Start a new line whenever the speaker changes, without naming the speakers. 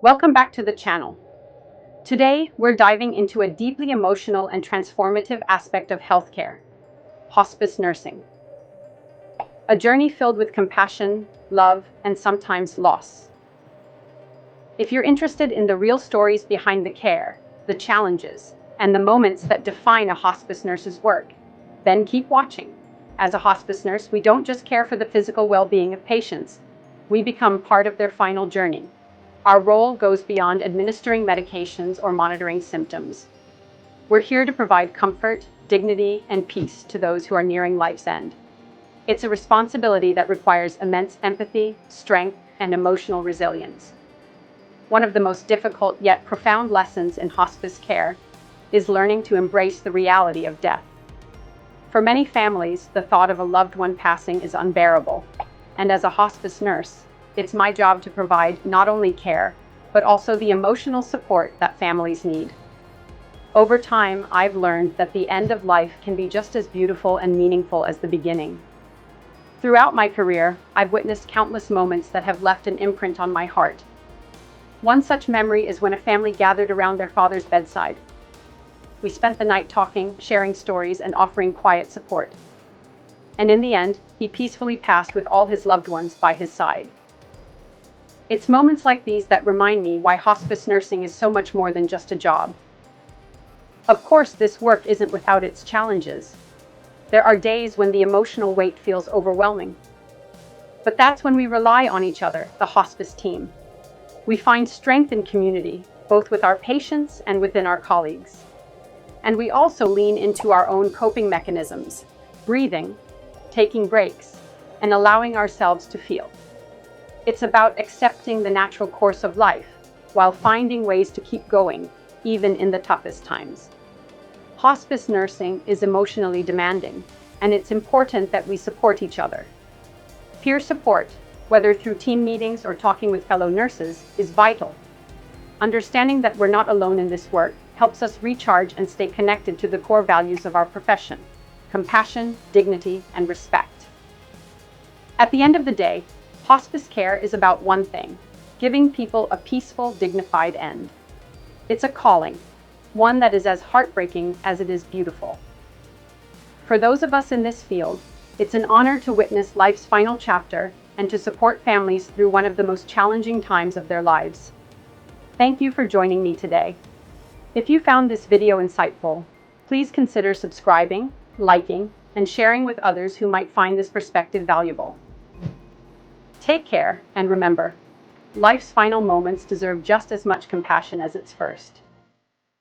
Welcome back to the channel. Today, we're diving into a deeply emotional and transformative aspect of healthcare, hospice nursing. A journey filled with compassion, love, and sometimes loss. If you're interested in the real stories behind the care, the challenges, and the moments that define a hospice nurse's work, then keep watching. As a hospice nurse, we don't just care for the physical well-being of patients, we become part of their final journey. Our role goes beyond administering medications or monitoring symptoms. We're here to provide comfort, dignity, and peace to those who are nearing life's end. It's a responsibility that requires immense empathy, strength, and emotional resilience. One of the most difficult yet profound lessons in hospice care is learning to embrace the reality of death. For many families, the thought of a loved one passing is unbearable, and as a hospice nurse, it's my job to provide not only care, but also the emotional support that families need. Over time, I've learned that the end of life can be just as beautiful and meaningful as the beginning. Throughout my career, I've witnessed countless moments that have left an imprint on my heart. One such memory is when a family gathered around their father's bedside. We spent the night talking, sharing stories, and offering quiet support. And in the end, he peacefully passed with all his loved ones by his side. It's moments like these that remind me why hospice nursing is so much more than just a job. Of course, this work isn't without its challenges. There are days when the emotional weight feels overwhelming. But that's when we rely on each other, the hospice team. We find strength in community, both with our patients and within our colleagues. And we also lean into our own coping mechanisms, breathing, taking breaks, and allowing ourselves to feel. It's about accepting the natural course of life, while finding ways to keep going, even in the toughest times. Hospice nursing is emotionally demanding, and it's important that we support each other. Peer support, whether through team meetings or talking with fellow nurses, is vital. Understanding that we're not alone in this work helps us recharge and stay connected to the core values of our profession: compassion, dignity, and respect. At the end of the day, hospice care is about one thing: giving people a peaceful, dignified end. It's a calling, one that is as heartbreaking as it is beautiful. For those of us in this field, it's an honor to witness life's final chapter and to support families through one of the most challenging times of their lives. Thank you for joining me today. If you found this video insightful, please consider subscribing, liking, and sharing with others who might find this perspective valuable. Take care, and remember, life's final moments deserve just as much compassion as its first.